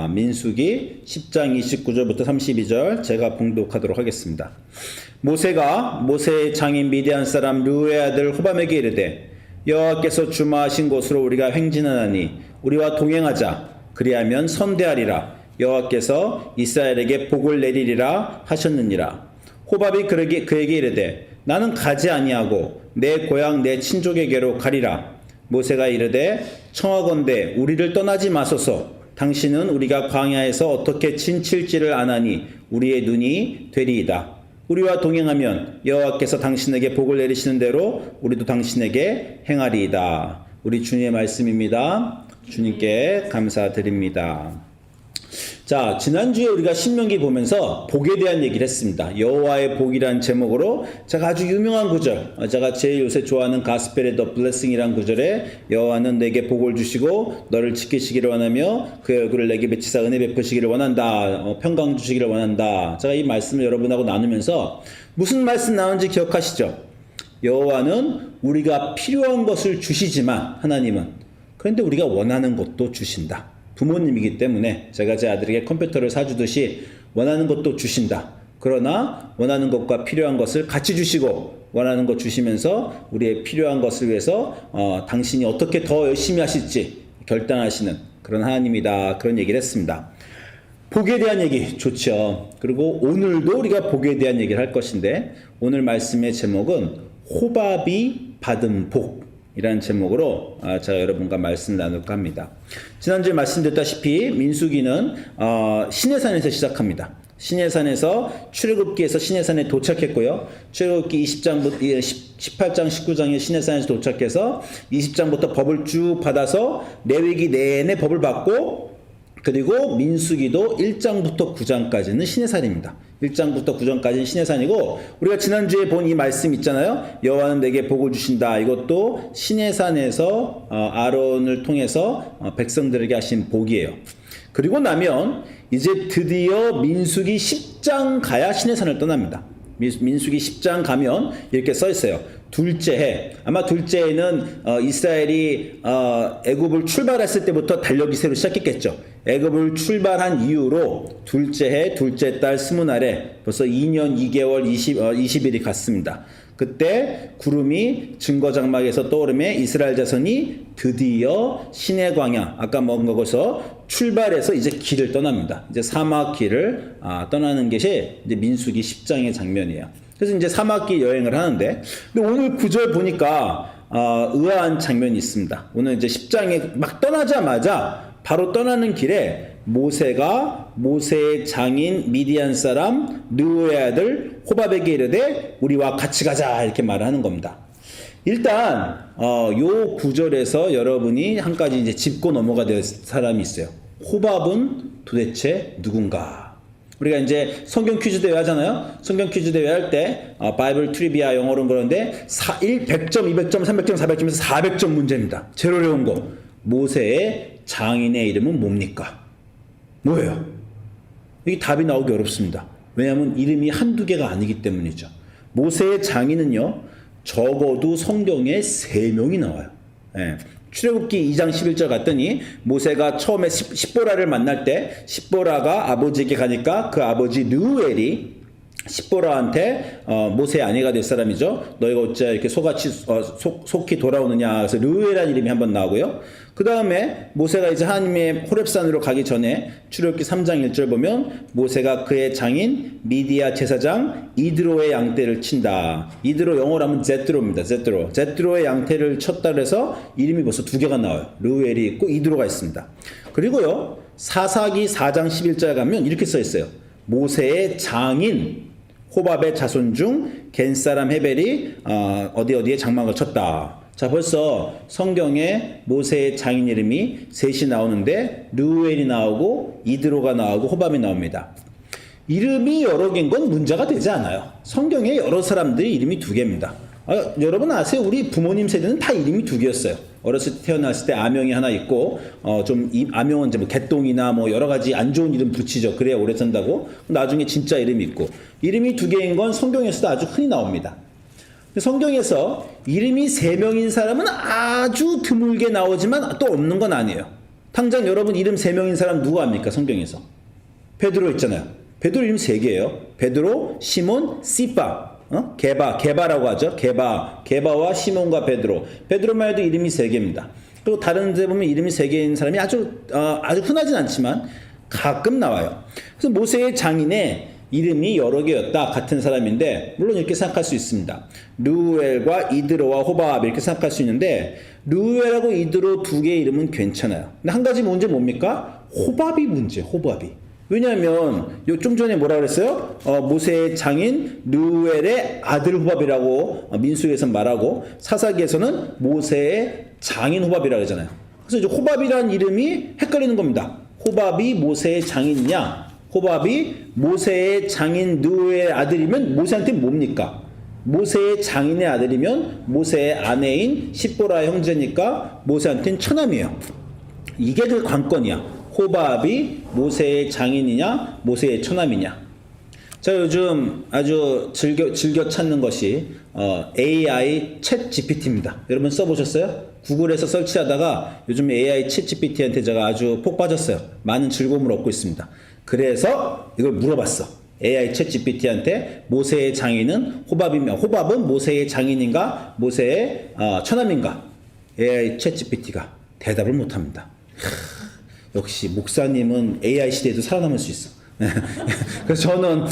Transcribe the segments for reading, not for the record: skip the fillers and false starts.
민수기 10장 29절부터 32절 제가 봉독하도록 하겠습니다. 모세가 모세의 장인 미디안 사람 르우의 아들 호밤에게 이르되 여호와께서 주마하신 곳으로 우리가 행진하나니 우리와 동행하자. 그리하면 선대하리라. 여호와께서 이스라엘에게 복을 내리리라 하셨느니라. 호밥이 그에게 이르되 나는 가지 아니하고 내 고향 내 친족에게로 가리라. 모세가 이르되 청하건대 우리를 떠나지 마소서. 당신은 우리가 광야에서 어떻게 진칠지를 아나니 우리의 눈이 되리이다. 우리와 동행하면 여호와께서 당신에게 복을 내리시는 대로 우리도 당신에게 행하리이다. 우리 주님의 말씀입니다. 주님께 감사드립니다. 자, 지난주에 우리가 신명기 보면서 복에 대한 얘기를 했습니다. 여호와의 복이라는 제목으로 제가 아주 유명한 구절, 제가 제일 요새 좋아하는 가스펠의 The Blessing이라는 구절에 여호와는 내게 복을 주시고 너를 지키시기를 원하며 그의 얼굴을 내게 비치사 은혜 베푸시기를 원한다. 평강 주시기를 원한다. 제가 이 말씀을 여러분하고 나누면서 무슨 말씀 나오는지 기억하시죠? 여호와는 우리가 필요한 것을 주시지만 하나님은 그런데 우리가 원하는 것도 주신다. 부모님이기 때문에 제가 제 아들에게 컴퓨터를 사주듯이 원하는 것도 주신다. 그러나 원하는 것과 필요한 것을 같이 주시고 원하는 것 주시면서 우리의 필요한 것을 위해서 당신이 어떻게 더 열심히 하실지 결단하시는 그런 하나님이다. 그런 얘기를 했습니다. 복에 대한 얘기 좋죠. 그리고 오늘도 우리가 복에 대한 얘기를 할 것인데 오늘 말씀의 제목은 호밥이 받은 복 이라는 제목으로 제가 여러분과 말씀 나눌까 합니다. 지난주에 말씀드렸다시피 민수기는 시내산에서 시작합니다. 시내산에서 출애굽기에서 시내산에 도착했고요. 출애굽기 18장 19장에 시내산에서 도착해서 20장부터 법을 쭉 받아서 레위기 내내 법을 받고 그리고 민수기도 1장부터 9장까지는 시내산입니다. 1장부터 9장까지는 시내산이고 우리가 지난주에 본 이 말씀 있잖아요. 여호와는 내게 복을 주신다. 이것도 시내산에서 아론을 통해서 백성들에게 하신 복이에요. 그리고 나면 이제 드디어 민수기 10장 가야 시내산을 떠납니다. 민수기 10장 가면 이렇게 써 있어요. 둘째 해. 아마 둘째 해는 이스라엘이 애굽을 출발했을 때부터 달력이 새로 시작했겠죠. 애굽을 출발한 이후로 둘째 해, 둘째 달 20날에 벌써 2년 2개월 20일이 갔습니다. 그때 구름이 증거장막에서 떠오르며 이스라엘 자손이 드디어 시내 광야, 아까 먹은 거기서 출발해서 이제 길을 떠납니다. 이제 사막 길을 떠나는 것이 이제 민수기 10장의 장면이에요. 그래서 이제 사막길 여행을 하는데, 근데 오늘 구절 보니까 의아한 장면이 있습니다. 오늘 이제 10장에 막 떠나자마자 바로 떠나는 길에 모세가 모세의 장인 미디안 사람 르우의 아들 호밥에게 이르되 우리와 같이 가자 이렇게 말을 하는 겁니다. 일단 요 구절에서 여러분이 한 가지 이제 짚고 넘어가 될 사람이 있어요. 호밥은 도대체 누군가? 우리가 이제 성경 퀴즈 대회 하잖아요. 성경 퀴즈 대회 할 때 바이블 트리비아 영어로는 그러는데 100점, 200점, 300점, 400점에서 400점 문제입니다. 제일 어려운 거. 모세의 장인의 이름은 뭡니까? 뭐예요? 이게 답이 나오기 어렵습니다. 왜냐하면 이름이 한두 개가 아니기 때문이죠. 모세의 장인은요, 적어도 성경에 3명이 나와요. 예. 출애굽기 2장 11절 갔더니 모세가 처음에 십보라를 만날 때 십보라가 아버지에게 가니까 그 아버지 르우엘이 십보라한테 모세의 아내가 될 사람이죠. 너희가 어째 이렇게 속히 돌아오느냐. 그래서 르우엘이라는 이름이 한번 나오고요. 그 다음에 모세가 이제 하나님의 호렙산으로 가기 전에 출애굽기 3장 1절 보면 모세가 그의 장인 미디아 제사장 이드로의 양떼를 친다. 이드로 영어로 하면 제트로입니다. 제트로의 양떼를 쳤다 그래서 이름이 벌써 2개가 나와요. 르우엘이 있고 이드로가 있습니다. 그리고요 사사기 4장 11절 가면 이렇게 써 있어요. 모세의 장인 호밥의 자손 중 겐사람 헤벨이 어디에 장막을 쳤다. 자, 벌써 성경에 모세의 장인 이름이 셋이 나오는데 르우엘이 나오고 이드로가 나오고 호밥이 나옵니다. 이름이 여러 개인 건 문제가 되지 않아요. 성경에 여러 사람들이 이름이 2개입니다. 여러분 아세요? 우리 부모님 세대는 다 이름이 2개였어요. 어렸을 때 태어났을 때 아명이 하나 있고 아명은 이제 뭐 개똥이나 뭐 여러 가지 안 좋은 이름 붙이죠. 그래야 오래 산다고. 나중에 진짜 이름이 있고. 이름이 2개인 건 성경에서도 아주 흔히 나옵니다. 성경에서 이름이 3명인 사람은 아주 드물게 나오지만 또 없는 건 아니에요. 당장 여러분 이름 3명인 사람 누구 압니까? 성경에서. 베드로 있잖아요. 베드로 이름 3개예요. 베드로, 시몬, 시바. 게바라고 하죠. 게바와 시몬과 베드로. 베드로만 해도 이름이 3개입니다. 그리고 다른 데 보면 이름이 3개인 사람이 아주 흔하진 않지만 가끔 나와요. 그래서 모세의 장인의 이름이 여러 개였다. 같은 사람인데 물론 이렇게 생각할 수 있습니다. 르우엘과 이드로와 호밥 이렇게 생각할 수 있는데 르우엘하고 이드로 2개의 이름은 괜찮아요. 근데 한 가지 문제 뭡니까? 호밥이 문제. 호밥이. 왜냐하면 좀 전에 뭐라 그랬어요? 모세의 장인 르우엘의 아들 호밥이라고 민수기에서 말하고 사사기에서는 모세의 장인 호밥이라고 하잖아요. 그래서 이제 호밥이라는 이름이 헷갈리는 겁니다. 호밥이 모세의 장인이냐? 호밥이 모세의 장인 르우엘의 아들이면 모세한테 뭡니까? 모세의 장인의 아들이면 모세의 아내인 십보라의 형제니까 모세한테는 처남이에요. 이게 그 관건이야. 호밥이 모세의 장인이냐 모세의 처남이냐. 자, 요즘 아주 즐겨 찾는 것이 AI 챗 GPT입니다. 여러분 써보셨어요? 구글에서 설치하다가 요즘 AI 챗 GPT한테 제가 아주 폭 빠졌어요. 많은 즐거움을 얻고 있습니다. 그래서 이걸 물어봤어. AI 챗 GPT한테 모세의 장인은 호밥이며 호밥은 모세의 장인인가 모세의 처남인가. AI 챗 GPT가 대답을 못합니다. 역시 목사님은 AI 시대에도 살아남을 수 있어. 그래서 저는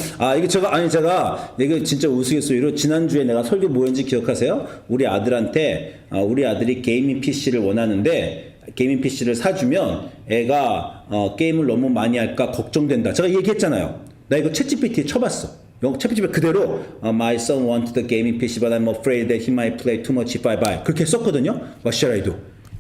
제가 이게 진짜 우스갯소리로 지난주에 내가 설교 뭐였는지 기억하세요? 우리 아들이 게이밍 PC를 원하는데 게이밍 PC를 사주면 애가 게임을 너무 많이 할까 걱정된다. 제가 얘기했잖아요. 나 이거 챗GPT에 쳐봤어. 챗GPT 그대로 My son wanted a gaming PC but I'm afraid that he might play too much if I buy. 그렇게 썼거든요. What should I do?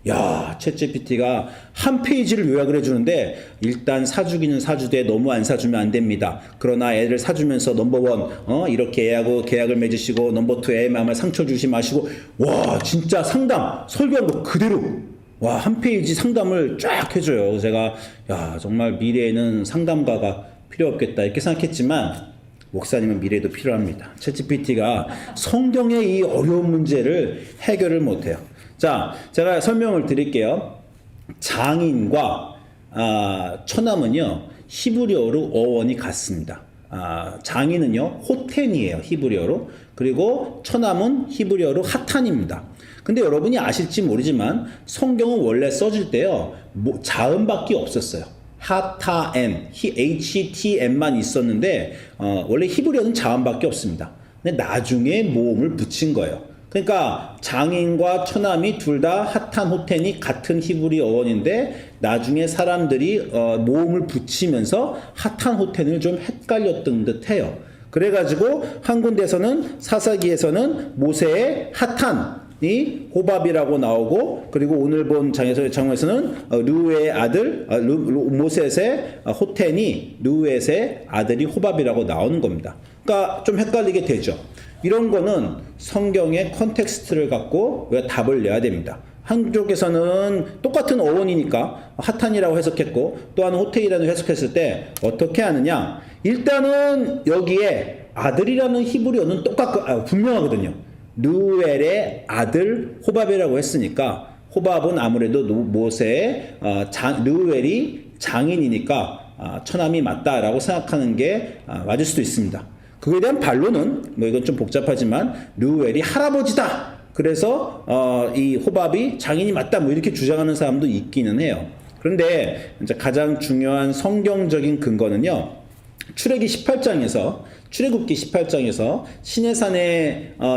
야, 챗GPT가 한 페이지를 요약을 해주는데 일단 사주기는 사주되 너무 안 사주면 안 됩니다. 그러나 애를 사주면서 넘버원 이렇게 애하고 계약을 맺으시고 넘버2 애의 마음에 상처 주시 마시고 와 진짜 상담 설교한 거 그대로 와 한 페이지 상담을 쫙 해줘요. 제가 야 정말 미래에는 상담가가 필요 없겠다 이렇게 생각했지만 목사님은 미래에도 필요합니다. 챗GPT가 성경의 이 어려운 문제를 해결을 못해요. 자, 제가 설명을 드릴게요. 장인과 처남은요 히브리어로 어원이 같습니다. 장인은요 호텐이에요 히브리어로. 그리고 처남은 히브리어로 하탄입니다. 근데 여러분이 아실지 모르지만 성경은 원래 써질 때요 자음밖에 없었어요. 하타엔, HTM만 있었는데 원래 히브리어는 자음밖에 없습니다. 근데 나중에 모음을 붙인 거예요. 그러니까 장인과 처남이 둘 다 하탄 호텐이 같은 히브리 어원인데 나중에 사람들이 모음을 붙이면서 하탄 호텐을 좀 헷갈렸던 듯해요. 그래가지고 한 군데서는 사사기에서는 모세의 하탄이 호밥이라고 나오고 그리고 오늘 본 장에서는 르우의 아들 모셋의 호텐이 르우의 아들이 호밥이라고 나오는 겁니다. 그러니까 좀 헷갈리게 되죠. 이런 거는 성경의 컨텍스트를 갖고 우리가 답을 내야 됩니다. 한쪽에서는 똑같은 어원이니까 하탄이라고 해석했고 또 하나는 호텔이라고 해석했을 때 어떻게 하느냐. 일단은 여기에 아들이라는 히브리어는 분명하거든요. 르우엘의 아들 호밥이라고 했으니까 호밥은 아무래도 모세의 르우엘이 장인이니까 처남이 맞다라고 생각하는 게 맞을 수도 있습니다. 그에 대한 반론은 이건 좀 복잡하지만 르우엘이 할아버지다. 그래서 이 호밥이 장인이 맞다. 이렇게 주장하는 사람도 있기는 해요. 그런데 이제 가장 중요한 성경적인 근거는요. 출애굽기 18장에서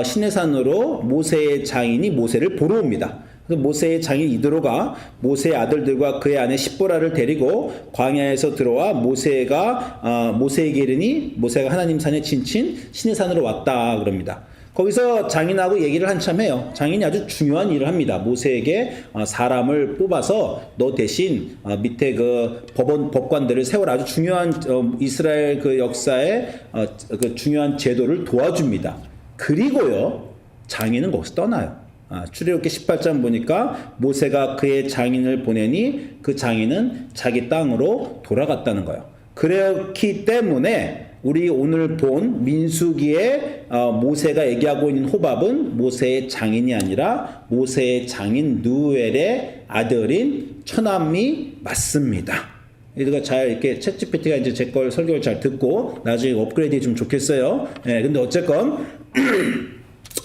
시내산으로 모세의 장인이 모세를 보러 옵니다. 그래서 모세의 장인 이드로가 모세의 아들들과 그의 아내 십보라를 데리고 광야에서 들어와 모세에게 이르니 모세가 하나님 산에 지친 시내산으로 왔다 그럽니다. 거기서 장인하고 얘기를 한참 해요. 장인이 아주 중요한 일을 합니다. 모세에게 사람을 뽑아서 너 대신 밑에 그 법관들을 세워라. 아주 중요한 이스라엘 그 역사의 그 중요한 제도를 도와줍니다. 그리고요 장인은 거기서 떠나요. 출애굽기 18장 보니까 모세가 그의 장인을 보내니 그 장인은 자기 땅으로 돌아갔다는 거예요. 그렇기 때문에 우리 오늘 본 민수기에 모세가 얘기하고 있는 호밥은 모세의 장인이 아니라 모세의 장인 누엘의 아들인 처남이 맞습니다. 이거 잘 이렇게 챗GPT가 이제 제 걸 설교를 잘 듣고 나중에 업그레이드 좀 좋겠어요. 근데 어쨌건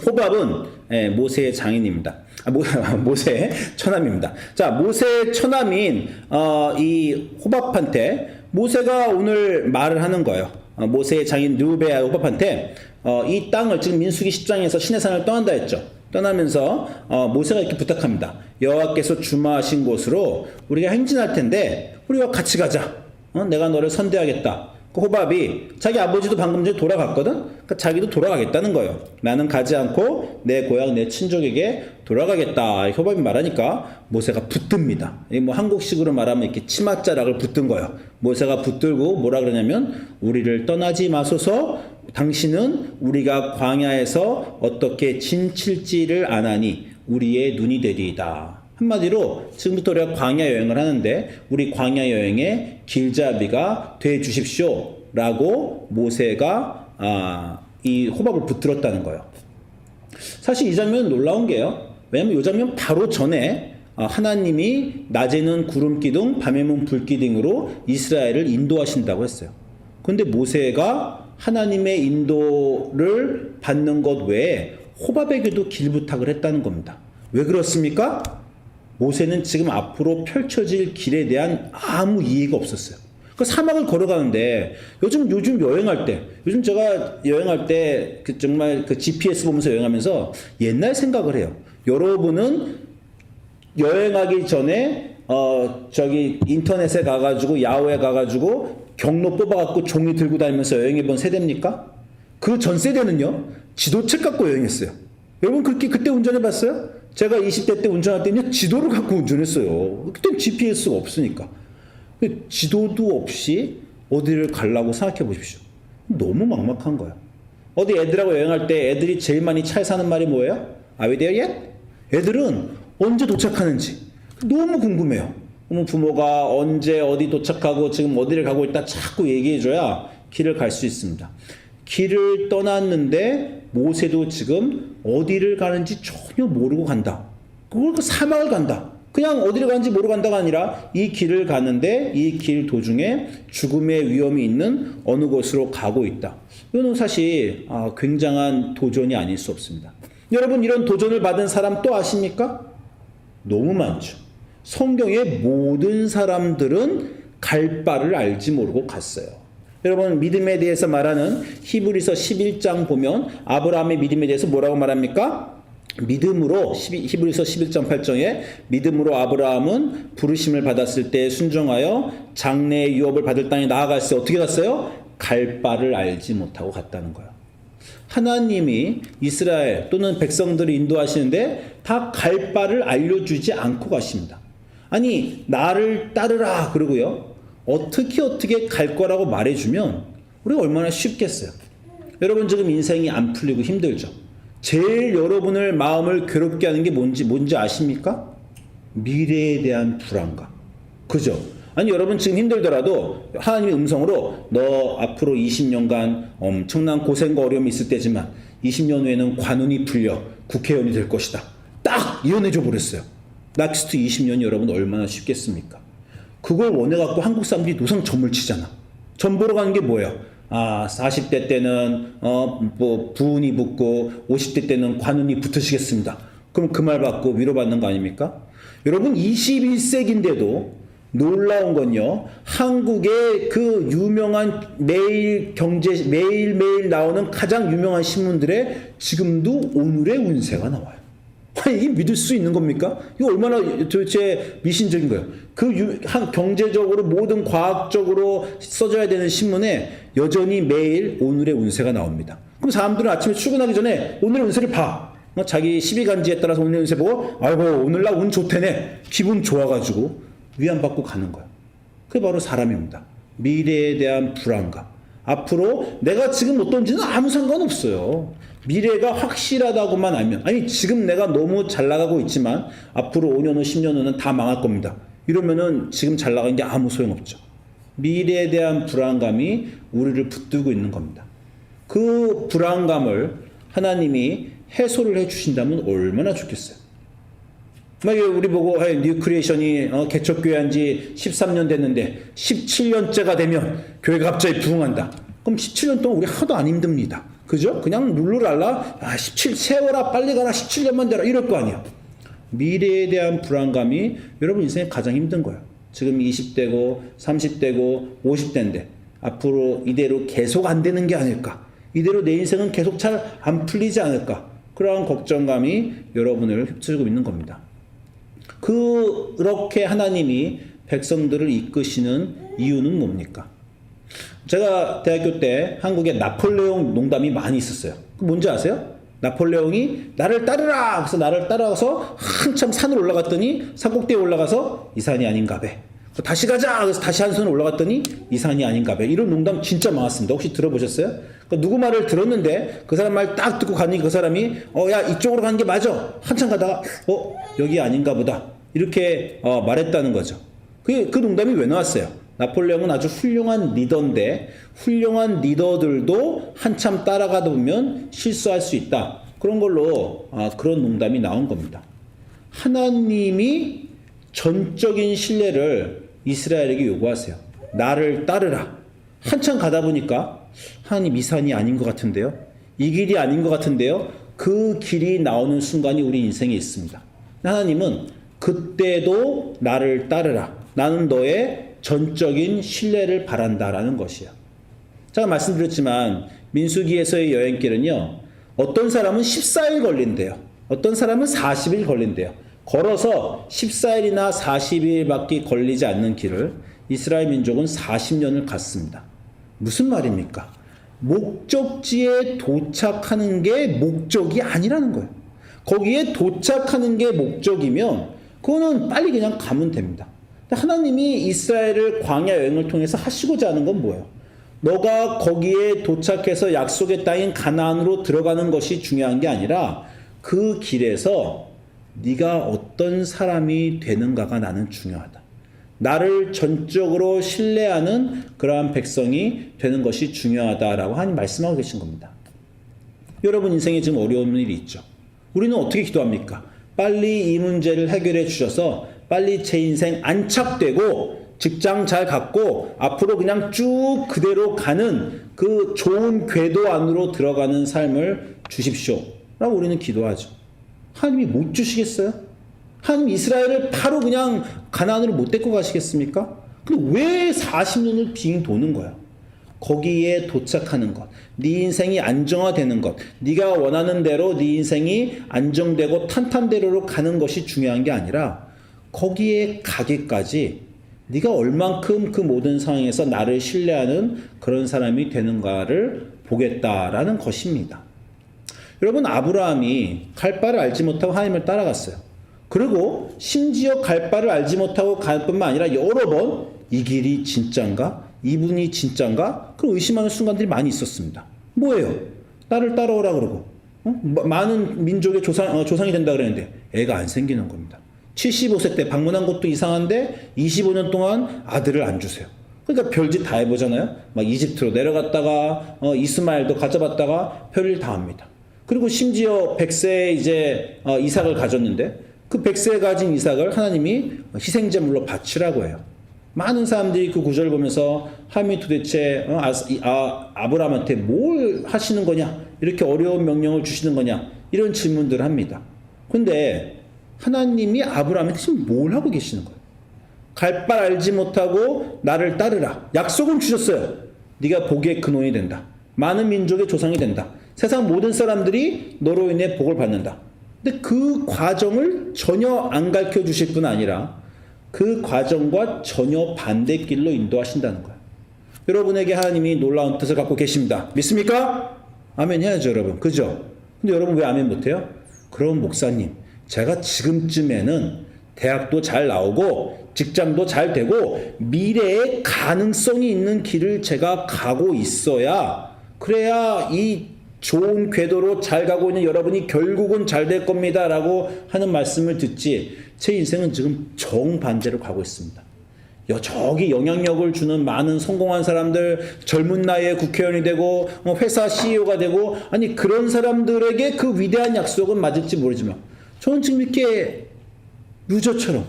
호밥은 모세의 장인입니다. 모세의 처남입니다. 자, 모세의 처남인 이 호밥한테 모세가 오늘 말을 하는 거예요. 모세의 장인 누베아 호밥한테 이 땅을 지금 민수기 10장에서 시내산을 떠난다 했죠. 떠나면서 모세가 이렇게 부탁합니다. 여호와께서 주마하신 곳으로 우리가 행진할 텐데 우리가 같이 가자. 내가 너를 선대하겠다. 그 호밥이 자기 아버지도 방금 전에 돌아갔거든. 그러니까 자기도 돌아가겠다는 거예요. 나는 가지 않고 내 고향 내 친족에게 돌아가겠다. 호밥이 말하니까 모세가 붙듭니다. 뭐 한국식으로 말하면 이렇게 치맛자락을 붙든 거예요. 모세가 붙들고 뭐라 그러냐면 우리를 떠나지 마소서. 당신은 우리가 광야에서 어떻게 진칠지를 아나니 우리의 눈이 되리이다. 한마디로 지금부터 우리가 광야 여행을 하는데 우리 광야 여행의 길잡이가 돼 주십시오 라고 모세가 이 호밥을 붙들었다는 거예요. 사실 이 장면은 놀라운 게요. 왜냐면 이 장면 바로 전에 하나님이 낮에는 구름 기둥 밤에는 불 기둥으로 이스라엘을 인도하신다고 했어요. 그런데 모세가 하나님의 인도를 받는 것 외에 호밥에게도 길 부탁을 했다는 겁니다. 왜 그렇습니까? 모세는 지금 앞으로 펼쳐질 길에 대한 아무 이해가 없었어요. 그 사막을 걸어가는데 요즘 여행할 때, 요즘 제가 여행할 때 정말 그 GPS 보면서 여행하면서 옛날 생각을 해요. 여러분은 여행하기 전에 저기 인터넷에 가가지고 야후에 가가지고 경로 뽑아갖고 종이 들고 다니면서 여행해본 세대입니까? 그 전 세대는요 지도책 갖고 여행했어요. 여러분 그때 운전해봤어요? 제가 20대 때 운전할 때는 지도를 갖고 운전했어요. 그때는 GPS가 없으니까. 지도도 없이 어디를 가려고 생각해 보십시오. 너무 막막한 거야. 어디 애들하고 여행할 때 애들이 제일 많이 차에서 하는 말이 뭐예요? Are we there yet? 애들은 언제 도착하는지 너무 궁금해요. 그럼 부모가 언제 어디 도착하고 지금 어디를 가고 있다 자꾸 얘기해줘야 길을 갈 수 있습니다. 길을 떠났는데 모세도 지금 어디를 가는지 전혀 모르고 간다. 그걸 그 사막을 간다. 그냥 어디를 가는지 모르고 간다가 아니라 이 길을 가는데 이 길 도중에 죽음의 위험이 있는 어느 곳으로 가고 있다. 이거는 사실 굉장한 도전이 아닐 수 없습니다. 여러분 이런 도전을 받은 사람 또 아십니까? 너무 많죠. 성경의 모든 사람들은 갈 바를 알지 모르고 갔어요. 여러분 믿음에 대해서 말하는 히브리서 11장 보면 아브라함의 믿음에 대해서 뭐라고 말합니까? 믿음으로 히브리서 11장 8절에 믿음으로 아브라함은 부르심을 받았을 때 순종하여 장래의 유업을 받을 땅에 나아갔어요. 어떻게 갔어요? 갈 바를 알지 못하고 갔다는 거예요. 하나님이 이스라엘 또는 백성들을 인도하시는데 다 갈 바를 알려주지 않고 가십니다. 아니 나를 따르라 그러고요. 어떻게 갈 거라고 말해주면 우리가 얼마나 쉽겠어요. 여러분 지금 인생이 안 풀리고 힘들죠. 제일 여러분을 마음을 괴롭게 하는 게 뭔지 아십니까? 미래에 대한 불안감. 그죠? 아니 여러분 지금 힘들더라도 하나님의 음성으로 너 앞으로 20년간 엄청난 고생과 어려움이 있을 때지만 20년 후에는 관운이 풀려 국회의원이 될 것이다. 딱 예언해줘 버렸어요. 넥스트 20년이 여러분 얼마나 쉽겠습니까? 그걸 원해갖고 한국 사람들이 노상 점을 치잖아. 점 보러 가는 게 뭐예요? 40대 때는 뭐 부운이 붙고 50대 때는 관운이 붙으시겠습니다. 그럼 그 말 받고 위로받는 거 아닙니까? 여러분 21세기인데도 놀라운 건요. 한국의 그 유명한 매일매일 나오는 가장 유명한 신문들에 지금도 오늘의 운세가 나와요. 이게 믿을 수 있는 겁니까? 이거 얼마나 도대체 미신적인 거예요. 경제적으로 모든 과학적으로 써져야 되는 신문에 여전히 매일 오늘의 운세가 나옵니다. 그럼 사람들은 아침에 출근하기 전에 오늘의 운세를 봐. 자기 12간지에 따라서 오늘의 운세 보고 아이고 오늘 나 운 좋대네. 기분 좋아가지고 위안받고 가는 거예요. 그게 바로 사람입니다. 미래에 대한 불안감. 앞으로 내가 지금 어떤지는 아무 상관없어요. 미래가 확실하다고만 알면 아니 지금 내가 너무 잘 나가고 있지만 앞으로 5년 후 10년 후는 다 망할 겁니다. 이러면은 지금 잘 나가는 게 아무 소용없죠. 미래에 대한 불안감이 우리를 붙들고 있는 겁니다. 그 불안감을 하나님이 해소를 해주신다면 얼마나 좋겠어요. 만약에 우리 보고 뉴 크리에이션이 개척교회한 지 13년 됐는데 17년째가 되면 교회가 갑자기 부흥한다. 그럼 17년 동안 우리 하나도 안 힘듭니다. 그죠? 그냥 룰루랄라 17 세워라 빨리 가라 17년만 되라 이럴 거 아니야. 미래에 대한 불안감이 여러분 인생에 가장 힘든 거예요. 지금 20대고 30대고 50대인데 앞으로 이대로 계속 안 되는 게 아닐까. 이대로 내 인생은 계속 잘 안 풀리지 않을까. 그러한 걱정감이 여러분을 휩쓸고 있는 겁니다. 그렇게 하나님이 백성들을 이끄시는 이유는 뭡니까? 제가 대학교 때 한국에 나폴레옹 농담이 많이 있었어요. 뭔지 아세요? 나폴레옹이 나를 따르라! 그래서 나를 따라가서 한참 산을 올라갔더니 산꼭대기에 올라가서 이 산이 아닌가 배. 다시 가자! 그래서 다시 한 산을 올라갔더니 이 산이 아닌가 배. 이런 농담 진짜 많았습니다. 혹시 들어보셨어요? 누구 말을 들었는데 그 사람 말 딱 듣고 가니 그 사람이 야 이쪽으로 가는 게 맞아. 한참 가다가 여기 아닌가 보다. 이렇게 말했다는 거죠. 그 농담이 왜 나왔어요? 나폴레옹은 아주 훌륭한 리더인데 훌륭한 리더들도 한참 따라가다 보면 실수할 수 있다. 그런 걸로 그런 농담이 나온 겁니다. 하나님이 전적인 신뢰를 이스라엘에게 요구하세요. 나를 따르라. 한참 가다 보니까 하나님 이 산이 아닌 것 같은데요. 이 길이 아닌 것 같은데요. 그 길이 나오는 순간이 우리 인생에 있습니다. 하나님은 그때도 나를 따르라. 나는 너의 전적인 신뢰를 바란다라는 것이야. 제가 말씀드렸지만 민수기에서의 여행길은요. 어떤 사람은 14일 걸린대요. 어떤 사람은 40일 걸린대요. 걸어서 14일이나 40일밖에 걸리지 않는 길을 이스라엘 민족은 40년을 갔습니다. 무슨 말입니까? 목적지에 도착하는 게 목적이 아니라는 거예요. 거기에 도착하는 게 목적이면 그거는 빨리 그냥 가면 됩니다. 하나님이 이스라엘을 광야 여행을 통해서 하시고자 하는 건 뭐예요? 너가 거기에 도착해서 약속의 땅인 가나안으로 들어가는 것이 중요한 게 아니라 그 길에서 네가 어떤 사람이 되는가가 나는 중요하다. 나를 전적으로 신뢰하는 그러한 백성이 되는 것이 중요하다라고 하나님 말씀하고 계신 겁니다. 여러분 인생에 지금 어려운 일이 있죠. 우리는 어떻게 기도합니까? 빨리 이 문제를 해결해 주셔서 빨리 제 인생 안착되고 직장 잘 갖고 앞으로 그냥 쭉 그대로 가는 그 좋은 궤도 안으로 들어가는 삶을 주십시오. 라고 우리는 기도하죠. 하나님이 못 주시겠어요? 하나님 이스라엘을 바로 그냥 가나안으로 못 데리고 가시겠습니까? 근데 왜 40년을 빙 도는 거야? 거기에 도착하는 것, 네 인생이 안정화되는 것, 네가 원하는 대로 네 인생이 안정되고 탄탄대로로 가는 것이 중요한 게 아니라 거기에 가기까지 네가 얼만큼 그 모든 상황에서 나를 신뢰하는 그런 사람이 되는가를 보겠다라는 것입니다. 여러분 아브라함이 갈 바를 알지 못하고 하나님을 따라갔어요. 그리고 심지어 갈 바를 알지 못하고 갈 뿐만 아니라 여러 번 이 길이 진짠가? 이분이 진짠가? 그런 의심하는 순간들이 많이 있었습니다. 뭐예요? 나를 따라오라 그러고 많은 민족의 조상이 된다 그랬는데 애가 안 생기는 겁니다. 75세 때 방문한 것도 이상한데 25년 동안 아들을 안 주세요. 그러니까 별짓 다 해보잖아요. 막 이집트로 내려갔다가 이스마엘도 가져봤다가 별일 다 합니다. 그리고 심지어 100세에 이제 이삭을 가졌는데 그 100세에 가진 이삭을 하나님이 희생제물로 바치라고 해요. 많은 사람들이 그 구절을 보면서 하나님이 도대체 아브라함한테 뭘 하시는 거냐? 이렇게 어려운 명령을 주시는 거냐? 이런 질문들을 합니다. 근데 하나님이 아브라함한테 지금 뭘 하고 계시는 거예요? 갈 바 알지 못하고 나를 따르라. 약속은 주셨어요. 네가 복의 근원이 된다. 많은 민족의 조상이 된다. 세상 모든 사람들이 너로 인해 복을 받는다. 근데 그 과정을 전혀 안 가르쳐 주실 뿐 아니라 그 과정과 전혀 반대길로 인도하신다는 거예요. 여러분에게 하나님이 놀라운 뜻을 갖고 계십니다. 믿습니까? 아멘 해야죠, 여러분. 그죠? 근데 여러분 왜 아멘 못해요? 그럼 목사님, 제가 지금쯤에는 대학도 잘 나오고 직장도 잘 되고 미래에 가능성이 있는 길을 제가 가고 있어야 그래야 이 좋은 궤도로 잘 가고 있는 여러분이 결국은 잘 될 겁니다 라고 하는 말씀을 듣지 제 인생은 지금 정반대로 가고 있습니다. 저기 영향력을 주는 많은 성공한 사람들, 젊은 나이에 국회의원이 되고 회사 CEO가 되고, 아니 그런 사람들에게 그 위대한 약속은 맞을지 모르지만 저는 지금 이렇게 루저처럼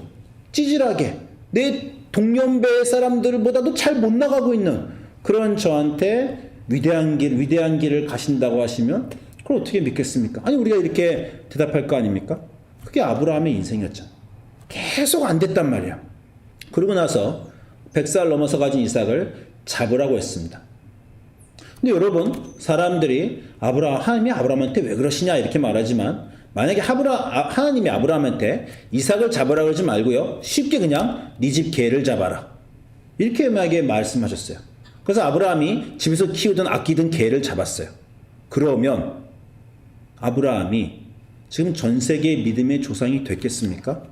찌질하게 내 동년배 사람들보다도 잘 못 나가고 있는 그런 저한테 위대한 길을 가신다고 하시면 그걸 어떻게 믿겠습니까? 아니 우리가 이렇게 대답할 거 아닙니까? 그게 아브라함의 인생이었잖아. 계속 안 됐단 말이야. 그러고 나서 100살 넘어서 가진 이삭을 잡으라고 했습니다. 근데 여러분, 사람들이 하나님이 아브라함한테 왜 그러시냐 이렇게 말하지만, 만약에 하나님이 아브라함한테 이삭을 잡으라 그러지 말고요, 쉽게 그냥 네 집 개를 잡아라 이렇게 만약에 말씀하셨어요. 그래서 아브라함이 집에서 키우던 아끼던 개를 잡았어요. 그러면 아브라함이 지금 전 세계의 믿음의 조상이 됐겠습니까?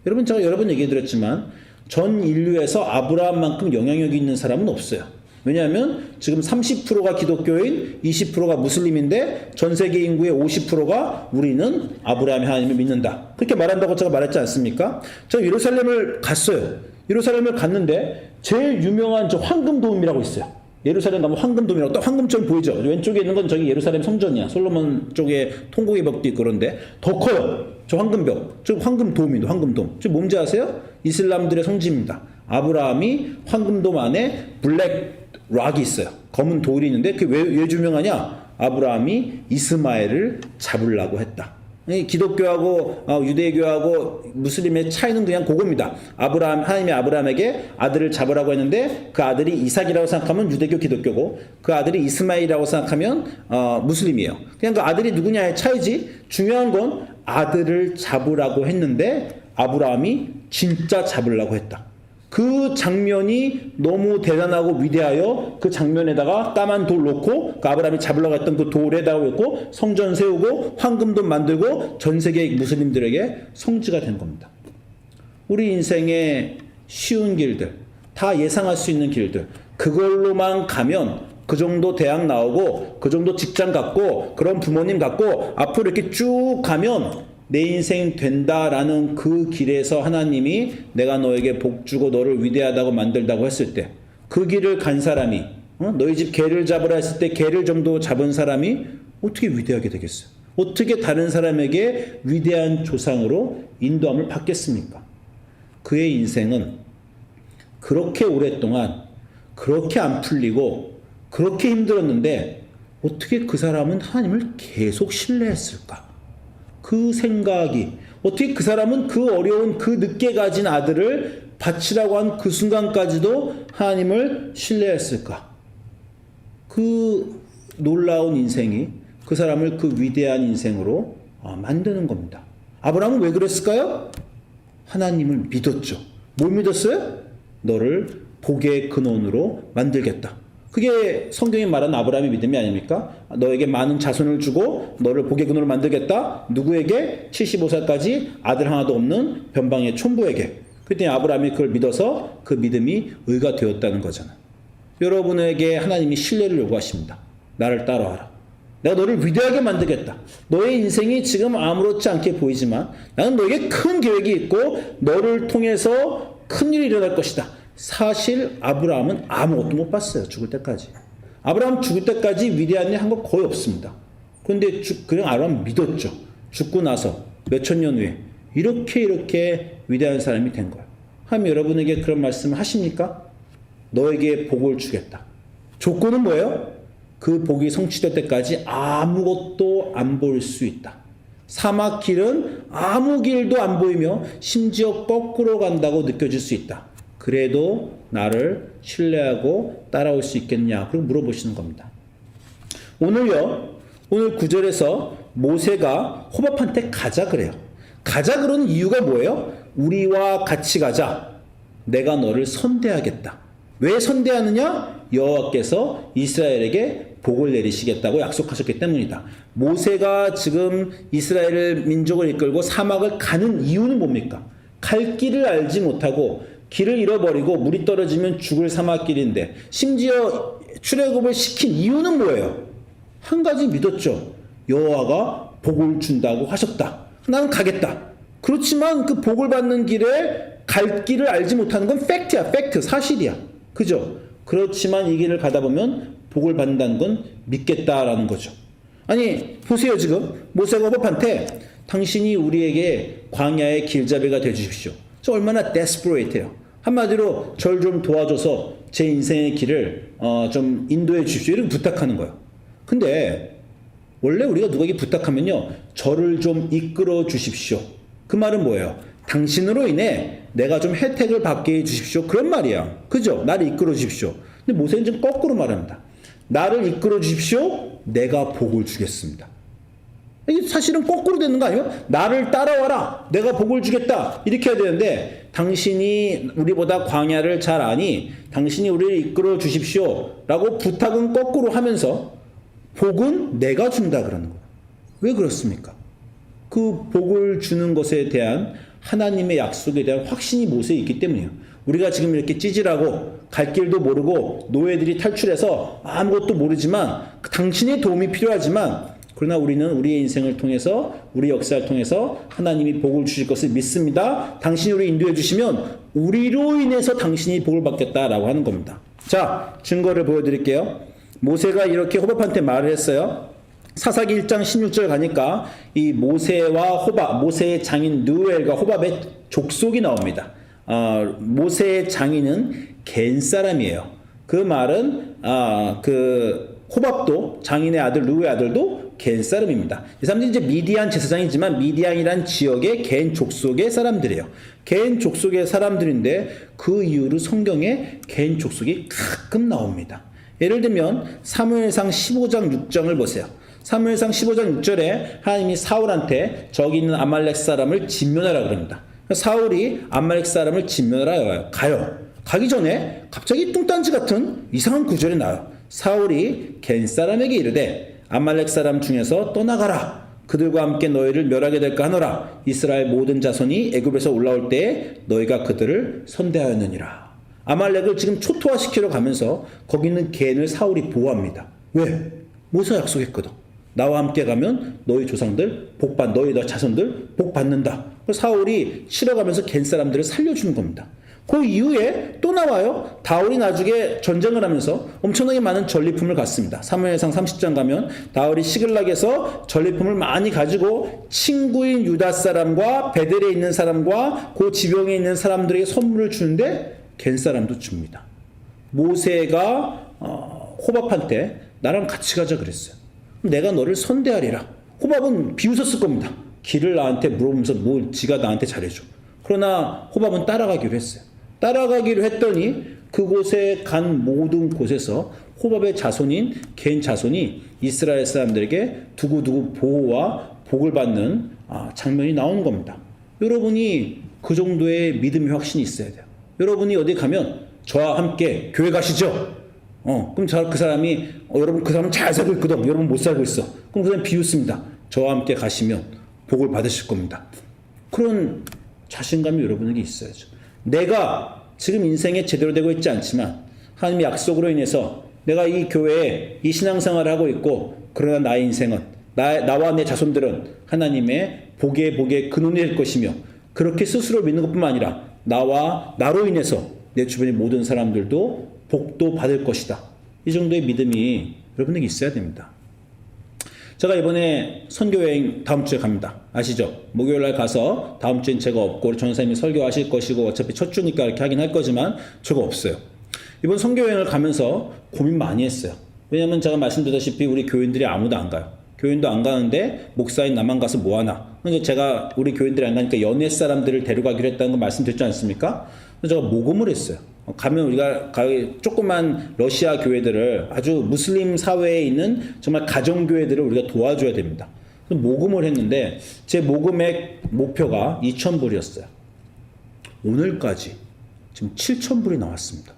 여러분, 제가 여러 번 얘기해 드렸지만 전 인류에서 아브라함만큼 영향력이 있는 사람은 없어요. 왜냐하면 지금 30%가 기독교인, 20%가 무슬림인데 전 세계 인구의 50%가 우리는 아브라함의 하나님을 믿는다. 그렇게 말한다고 제가 말했지 않습니까? 제가 예루살렘을 갔어요. 예루살렘을 갔는데 제일 유명한 저 황금돔이라고 있어요. 예루살렘 가면 황금돔이라고 또 황금처럼 보이죠. 왼쪽에 있는 건 저기 예루살렘 성전이야. 솔로몬 쪽에 통곡의 벽도 있고 그런데 더 커요. 저 황금벽. 저 황금돔이도 황금돔. 저 뭔지 아세요? 이슬람들의 성지입니다. 아브라함이 황금돔 안에 블랙 락이 있어요. 검은 돌이 있는데 그게 왜 유명하냐? 아브라함이 이스마엘을 잡으려고 했다. 기독교하고 유대교하고 무슬림의 차이는 그냥 그겁니다. 하나님이 아브라함에게 아들을 잡으라고 했는데 그 아들이 이삭이라고 생각하면 유대교 기독교고 그 아들이 이스마엘이라고 생각하면 무슬림이에요. 그냥 그 아들이 누구냐의 차이지, 중요한 건 아들을 잡으라고 했는데 아브라함이 진짜 잡으려고 했다. 그 장면이 너무 대단하고 위대하여 그 장면에다가 까만 돌 놓고 그 아브라함이 잡으려고 했던 그 돌에다가 놓고 성전 세우고 황금돔 만들고 전 세계 무슬림들에게 성지가 된 겁니다. 우리 인생의 쉬운 길들, 다 예상할 수 있는 길들, 그걸로만 가면 그 정도 대학 나오고 그 정도 직장 갖고 그런 부모님 갖고 앞으로 이렇게 쭉 가면 내 인생 된다라는 그 길에서 하나님이 내가 너에게 복 주고 너를 위대하다고 만들다고 했을 때 그 길을 간 사람이 너희 집 개를 잡으라 했을 때 개를 정도 잡은 사람이 어떻게 위대하게 되겠어요? 어떻게 다른 사람에게 위대한 조상으로 인도함을 받겠습니까? 그의 인생은 그렇게 오랫동안 그렇게 안 풀리고 그렇게 힘들었는데 어떻게 그 사람은 하나님을 계속 신뢰했을까? 그 생각이, 어떻게 그 사람은 그 어려운 그 늦게 가진 아들을 바치라고 한 그 순간까지도 하나님을 신뢰했을까? 그 놀라운 인생이 그 사람을 그 위대한 인생으로 만드는 겁니다. 아브라함은 왜 그랬을까요? 하나님을 믿었죠. 뭘 믿었어요? 너를 복의 근원으로 만들겠다. 그게 성경이 말하는 아브라함의 믿음이 아닙니까? 너에게 많은 자손을 주고 너를 복의 근원으로 만들겠다. 누구에게? 75살까지 아들 하나도 없는 변방의 촌부에게. 그랬더니 아브라함이 그걸 믿어서 그 믿음이 의가 되었다는 거잖아요. 여러분에게 하나님이 신뢰를 요구하십니다. 나를 따라와라. 내가 너를 위대하게 만들겠다. 너의 인생이 지금 아무렇지 않게 보이지만 나는 너에게 큰 계획이 있고 너를 통해서 큰 일이 일어날 것이다. 사실 아브라함은 아무것도 못 봤어요. 죽을 때까지. 아브라함 죽을 때까지 위대한 일 한 거 거의 없습니다. 그런데 그냥 아브라함 믿었죠. 죽고 나서 몇천 년 후에 이렇게 위대한 사람이 된 거예요. 하나님 여러분에게 그런 말씀을 하십니까? 너에게 복을 주겠다. 조건은 뭐예요? 그 복이 성취될 때까지 아무것도 안 보일 수 있다. 사막 길은 아무 길도 안 보이며 심지어 거꾸로 간다고 느껴질 수 있다. 그래도 나를 신뢰하고 따라올 수 있겠냐? 그리고 물어보시는 겁니다. 오늘요, 오늘 9절에서 모세가 호밥한테 가자 그래요. 가자 그러는 이유가 뭐예요? 우리와 같이 가자. 내가 너를 선대하겠다. 왜 선대하느냐? 여호와께서 이스라엘에게 복을 내리시겠다고 약속하셨기 때문이다. 모세가 지금 이스라엘 민족을 이끌고 사막을 가는 이유는 뭡니까? 갈 길을 알지 못하고 길을 잃어버리고 물이 떨어지면 죽을 사막길인데 심지어 출애굽을 시킨 이유는 뭐예요? 한 가지 믿었죠. 여호와가 복을 준다고 하셨다. 나는 가겠다. 그렇지만 그 복을 받는 길에 갈 길을 알지 못하는 건 팩트야. 팩트. 사실이야. 그죠? 그렇지만 이 길을 가다 보면 복을 받는다는 건 믿겠다라는 거죠. 아니 보세요. 지금 모세가 호밥한테 당신이 우리에게 광야의 길잡이가 되주십시오. 저 얼마나 데스퍼레이트해요. 한마디로 절 좀 도와줘서 제 인생의 길을 좀 인도해 주십시오. 이렇게 부탁하는 거예요. 근데 원래 우리가 누구에게 부탁하면요, 저를 좀 이끌어 주십시오. 그 말은 뭐예요? 당신으로 인해 내가 좀 혜택을 받게 해 주십시오. 그런 말이야. 그죠? 나를 이끌어 주십시오. 근데 모세는 좀 거꾸로 말합니다. 나를 이끌어 주십시오. 내가 복을 주겠습니다. 이게 사실은 거꾸로 되는 거 아니에요? 나를 따라와라. 내가 복을 주겠다. 이렇게 해야 되는데 당신이 우리보다 광야를 잘 아니 당신이 우리를 이끌어 주십시오. 라고 부탁은 거꾸로 하면서 복은 내가 준다 그러는 거예요. 왜 그렇습니까? 그 복을 주는 것에 대한 하나님의 약속에 대한 확신이 모세에 있기 때문이에요. 우리가 지금 이렇게 찌질하고 갈 길도 모르고 노예들이 탈출해서 아무것도 모르지만 당신의 도움이 필요하지만 그러나 우리는 우리의 인생을 통해서 우리 역사를 통해서 하나님이 복을 주실 것을 믿습니다. 당신이 우리 인도해 주시면 우리로 인해서 당신이 복을 받겠다라고 하는 겁니다. 자, 증거를 보여드릴게요. 모세가 이렇게 호밥한테 말을 했어요. 사사기 1장 16절 가니까 이 모세와 호밥, 모세의 장인 느우엘과 호밥의 족속이 나옵니다. 모세의 장인은 겐 사람이에요. 그 말은 그 호밥도 장인의 아들 느우의 아들도 겐 사람입니다. 이 사람들이 이제 미디안 제사장이지만 미디안이란 지역의 겐 족속의 사람들이에요. 겐 족속의 사람들인데 그 이후로 성경에 겐 족속이 가끔 나옵니다. 예를 들면 사무엘상 15장 6장을 보세요. 사무엘상 15장 6절에 하나님이 사울한테 저기 있는 아말렉 사람을 진멸하라 그럽니다. 사울이 아말렉 사람을 진멸하러 가요. 가기 전에 갑자기 뚱딴지 같은 이상한 구절이 나와요. 사울이 겐 사람에게 이르되 아말렉 사람 중에서 떠나가라. 그들과 함께 너희를 멸하게 될까 하노라. 이스라엘 모든 자손이 애굽에서 올라올 때에 너희가 그들을 선대하였느니라. 아말렉을 지금 초토화시키러 가면서 거기 있는 겐을 사울이 보호합니다. 왜? 모세가 약속했거든. 나와 함께 가면 너희 조상들 너희 자손들 복 받는다. 사울이 치러 가면서 겐 사람들을 살려주는 겁니다. 그 이후에 또 나와요. 다울이 나중에 전쟁을 하면서 엄청나게 많은 전리품을 갖습니다. 사무엘상 30장 가면 다울이 시글락에서 전리품을 많이 가지고 친구인 유다 사람과 베델에 있는 사람과 그 지병에 있는 사람들에게 선물을 주는데 겐 사람도 줍니다. 모세가 호밥한테 나랑 같이 가자 그랬어요. 내가 너를 선대하리라. 호밥은 비웃었을 겁니다. 길을 나한테 물어보면서 뭘 지가 나한테 잘해줘. 그러나 호밥은 따라가기로 했어요. 따라가기로 했더니 그곳에 간 모든 곳에서 호밥의 자손인 겐 자손이 이스라엘 사람들에게 두고두고 보호와 복을 받는 장면이 나오는 겁니다. 여러분이 그 정도의 믿음의 확신이 있어야 돼요. 여러분이 어디 가면 저와 함께 교회 가시죠? 그럼 그 사람이 여러분 그 사람은 잘 살고 있거든. 여러분 못 살고 있어. 그럼 그 사람 비웃습니다. 저와 함께 가시면 복을 받으실 겁니다. 그런 자신감이 여러분에게 있어야죠. 내가 지금 인생에 제대로 되고 있지 않지만 하나님의 약속으로 인해서 내가 이 교회에 이 신앙생활을 하고 있고 그러나 나의 인생은 나와 내 자손들은 하나님의 복의 근원이 될 것이며 그렇게 스스로 믿는 것뿐만 아니라 나로 인해서 내 주변의 모든 사람들도 복도 받을 것이다. 이 정도의 믿음이 여러분에게 있어야 됩니다. 제가 이번에 선교여행 다음 주에 갑니다. 아시죠? 목요일날 가서 다음 주엔 제가 없고 우리 전사님이 설교하실 것이고 어차피 첫 주니까 이렇게 하긴 할 거지만 제가 없어요. 이번 선교여행을 가면서 고민 많이 했어요. 왜냐하면 제가 말씀드렸다시피 우리 교인들이 아무도 안 가요. 교인도 안 가는데 목사인 나만 가서 뭐하나. 근데 제가 우리 교인들이 안 가니까 연예 사람들을 데려가기로 했다는 거 말씀드렸지 않습니까? 그래서 제가 모금을 했어요. 가면 우리가 조그만 러시아 교회들을 아주 무슬림 사회에 있는 정말 가정교회들을 우리가 도와줘야 됩니다. 그래서 모금을 했는데 제 모금액 목표가 2,000불이었어요. 오늘까지 지금 7,000불이 나왔습니다.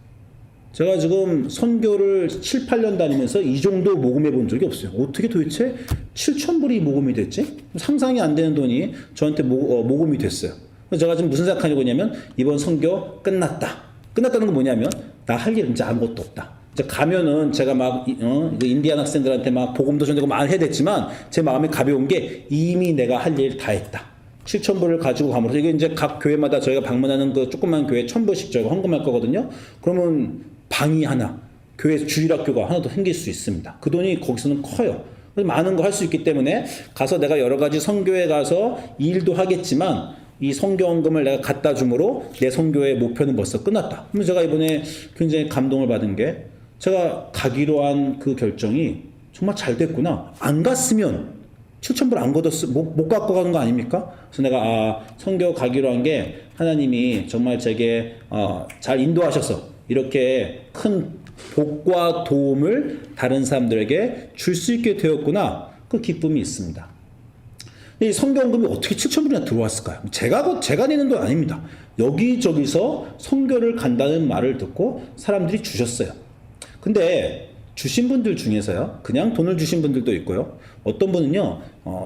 제가 지금 선교를 7, 8년 다니면서 이 정도 모금해 본 적이 없어요. 어떻게 도대체 7,000불이 모금이 됐지? 상상이 안 되는 돈이 저한테 모금이 됐어요. 그래서 제가 지금 무슨 생각하냐면 이번 선교 끝났다. 끝났다는 건 뭐냐면 나 할 일 이제 아무것도 없다. 이제 가면은 제가 막 인디안 학생들한테 막 복음도 전하고 말 해야 됐지만 제 마음이 가벼운 게 이미 내가 할 일 다 했다. 7,000불을 가지고 감으로써 이게 이제 각 교회마다 저희가 방문하는 그 조그만 교회 1,000불씩 저희가 헌금할 거거든요. 그러면 방이 하나, 교회 주일학교가 하나 더 생길 수 있습니다. 그 돈이 거기서는 커요. 많은 거 할 수 있기 때문에 가서 내가 여러 가지 선교에 가서 일도 하겠지만 이 선교헌금을 내가 갖다 줌으로 내 선교의 목표는 벌써 끝났다. 그래서 제가 이번에 굉장히 감동을 받은 게 제가 가기로 한 그 결정이 정말 잘 됐구나. 안 갔으면 7,000불 안 걷었어 못 갖고 가는 거 아닙니까? 그래서 내가 선교 가기로 한 게 하나님이 정말 제게 잘 인도하셔서 이렇게 큰 복과 도움을 다른 사람들에게 줄 수 있게 되었구나. 그 기쁨이 있습니다. 이 선교헌금이 어떻게 7,000불이나 들어왔을까요? 제가 내는 돈 아닙니다. 여기저기서 선교를 간다는 말을 듣고 사람들이 주셨어요. 근데 주신 분들 중에서요, 그냥 돈을 주신 분들도 있고요. 어떤 분은요,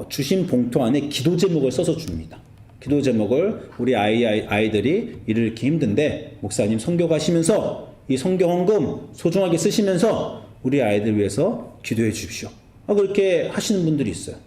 주신 봉투 안에 기도 제목을 써서 줍니다. 기도 제목을 우리 아이들이 일을 이렇게 힘든데 목사님 선교 가시면서 이 선교 헌금 소중하게 쓰시면서 우리 아이들 위해서 기도해 주십시오. 그렇게 하시는 분들이 있어요.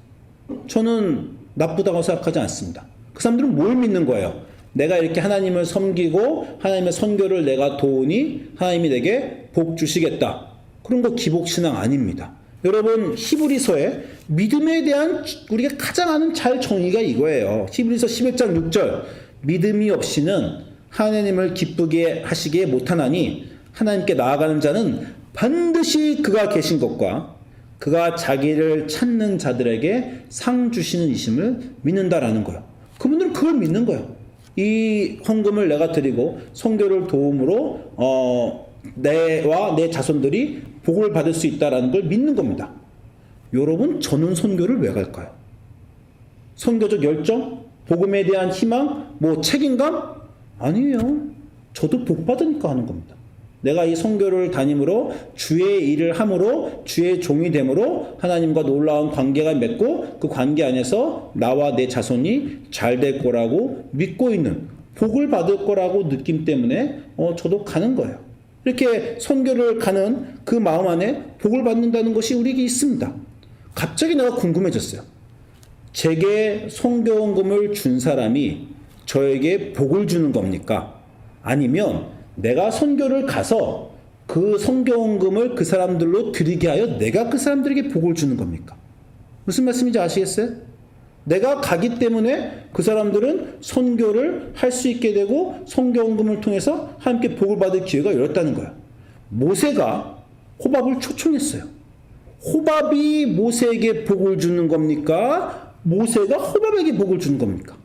저는 나쁘다고 생각하지 않습니다. 그 사람들은 뭘 믿는 거예요? 내가 이렇게 하나님을 섬기고 하나님의 선교를 내가 도우니 하나님이 내게 복 주시겠다. 그런 거 기복신앙 아닙니다. 여러분 히브리서에 믿음에 대한 우리가 가장 아는 잘 정의가 이거예요. 히브리서 11장 6절 믿음이 없이는 하나님을 기쁘게 하시기에 못하나니 하나님께 나아가는 자는 반드시 그가 계신 것과 그가 자기를 찾는 자들에게 상 주시는 이심을 믿는다라는 거예요. 그분들은 그걸 믿는 거예요. 이 헌금을 내가 드리고 선교를 도움으로 내와 내 자손들이 복을 받을 수 있다라는 걸 믿는 겁니다. 여러분, 저는 선교를 왜 갈까요? 선교적 열정? 복음에 대한 희망? 책임감? 아니에요. 저도 복 받으니까 하는 겁니다. 내가 이 선교를 다님으로 주의 일을 함으로 주의 종이 됨으로 하나님과 놀라운 관계가 맺고 그 관계 안에서 나와 내 자손이 잘 될 거라고 믿고 있는 복을 받을 거라고 느낌 때문에 저도 가는 거예요. 이렇게 선교를 가는 그 마음 안에 복을 받는다는 것이 우리에게 있습니다. 갑자기 내가 궁금해졌어요. 제게 선교헌금을 준 사람이 저에게 복을 주는 겁니까? 아니면 내가 선교를 가서 그 선교헌금을 그 사람들로 드리게 하여 내가 그 사람들에게 복을 주는 겁니까? 무슨 말씀인지 아시겠어요? 내가 가기 때문에 그 사람들은 선교를 할 수 있게 되고 선교헌금을 통해서 함께 복을 받을 기회가 열렸다는 거예요. 모세가 호밥을 초청했어요. 호밥이 모세에게 복을 주는 겁니까? 모세가 호밥에게 복을 주는 겁니까?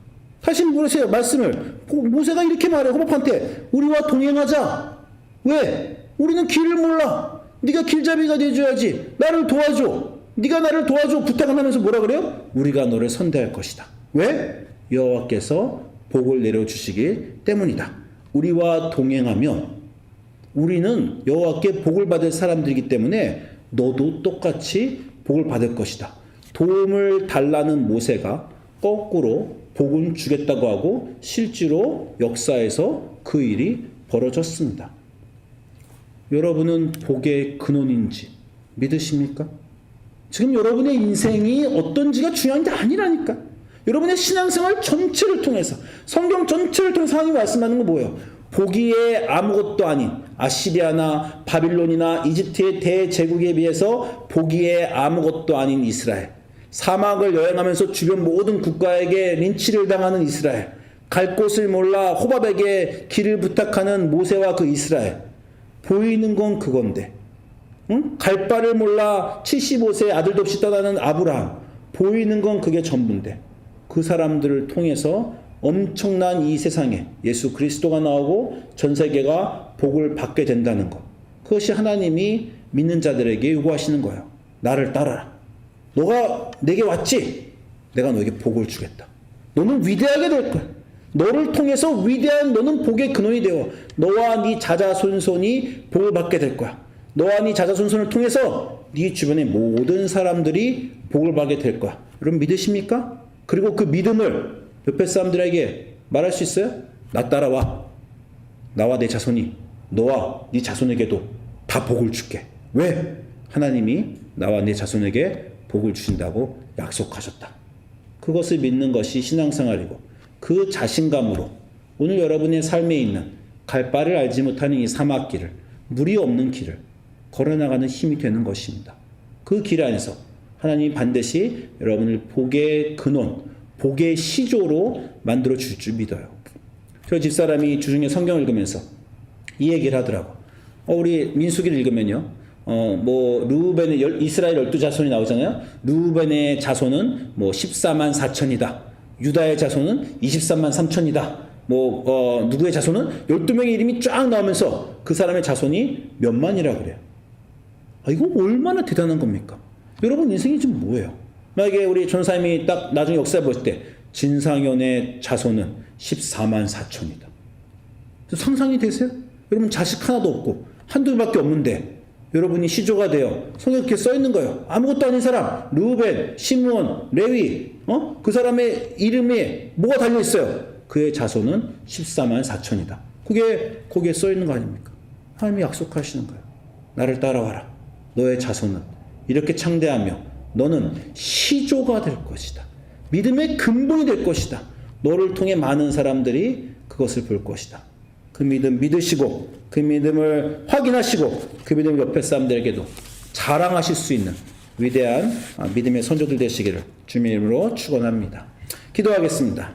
다시 물으세요. 말씀을. 모세가 이렇게 말해 호밥한테 우리와 동행하자. 왜? 우리는 길을 몰라. 네가 길잡이가 돼줘야지. 나를 도와줘. 네가 나를 도와줘. 부탁을 하면서 뭐라 그래요? 우리가 너를 선대할 것이다. 왜? 여호와께서 복을 내려주시기 때문이다. 우리와 동행하면 우리는 여호와께 복을 받을 사람들이기 때문에 너도 똑같이 복을 받을 것이다. 도움을 달라는 모세가 거꾸로 복은 주겠다고 하고 실제로 역사에서 그 일이 벌어졌습니다. 여러분은 복의 근원인지 믿으십니까? 지금 여러분의 인생이 어떤지가 중요한 게 아니라니까. 여러분의 신앙생활 전체를 통해서 성경 전체를 통해서 하나님이 말씀하는 건 뭐예요? 보기에 아무것도 아닌 아시리아나 바빌론이나 이집트의 대제국에 비해서 보기에 아무것도 아닌 이스라엘, 사막을 여행하면서 주변 모든 국가에게 린치를 당하는 이스라엘, 갈 곳을 몰라 호밥에게 길을 부탁하는 모세와 그 이스라엘, 보이는 건 그건데 갈 바를 몰라 75세 아들도 없이 떠나는 아브라함, 보이는 건 그게 전부인데 그 사람들을 통해서 엄청난 이 세상에 예수 그리스도가 나오고 전 세계가 복을 받게 된다는 것, 그것이 하나님이 믿는 자들에게 요구하시는 거예요. 나를 따라라. 너가 내게 왔지? 내가 너에게 복을 주겠다. 너는 위대하게 될 거야. 너를 통해서 위대한 너는 복의 근원이 되어 너와 네 자자손손이 복을 받게 될 거야. 너와 네 자자손손을 통해서 네 주변의 모든 사람들이 복을 받게 될 거야. 여러분 믿으십니까? 그리고 그 믿음을 옆에 사람들에게 말할 수 있어요? 나 따라와. 나와 내 자손이 너와 네 자손에게도 다 복을 줄게. 왜? 하나님이 나와 내 자손에게 복을 주신다고 약속하셨다. 그것을 믿는 것이 신앙생활이고 그 자신감으로 오늘 여러분의 삶에 있는 갈 바를 알지 못하는 이 사막길을 물이 없는 길을 걸어나가는 힘이 되는 것입니다. 그 길 안에서 하나님이 반드시 여러분을 복의 근원, 복의 시조로 만들어 줄 줄 믿어요. 저 집사람이 주중에 성경을 읽으면서 이 얘기를 하더라고. 우리 민수기를 읽으면요. 루벤의 이스라엘 12자손이 나오잖아요. 루벤의 자손은 14만 4천이다. 유다의 자손은 23만 3천이다. 누구의 자손은 12명의 이름이 쫙 나오면서 그 사람의 자손이 몇 만이라 그래요. 이거 얼마나 대단한 겁니까? 여러분 인생이 지금 뭐예요? 만약에 우리 전사님이 딱 나중에 역사에 볼 때 진상현의 자손은 14만 4천이다. 상상이 되세요? 여러분 자식 하나도 없고 한둘밖에 없는데 여러분이 시조가 되어 성경에 이렇게 써 있는 거예요. 아무것도 아닌 사람, 루벤, 시므온, 레위, 그 사람의 이름에 뭐가 달려 있어요? 그의 자손은 14만 4천이다. 그게 거기에 써 있는 거 아닙니까? 하나님이 약속하시는 거예요. 나를 따라와라. 너의 자손은 이렇게 창대하며 너는 시조가 될 것이다. 믿음의 근본이 될 것이다. 너를 통해 많은 사람들이 그것을 볼 것이다. 그 믿음 믿으시고 그 믿음을 확인하시고 그 믿음을 옆에 사람들에게도 자랑하실 수 있는 위대한 믿음의 선조들 되시기를 주님의 이름으로 축원합니다. 기도하겠습니다.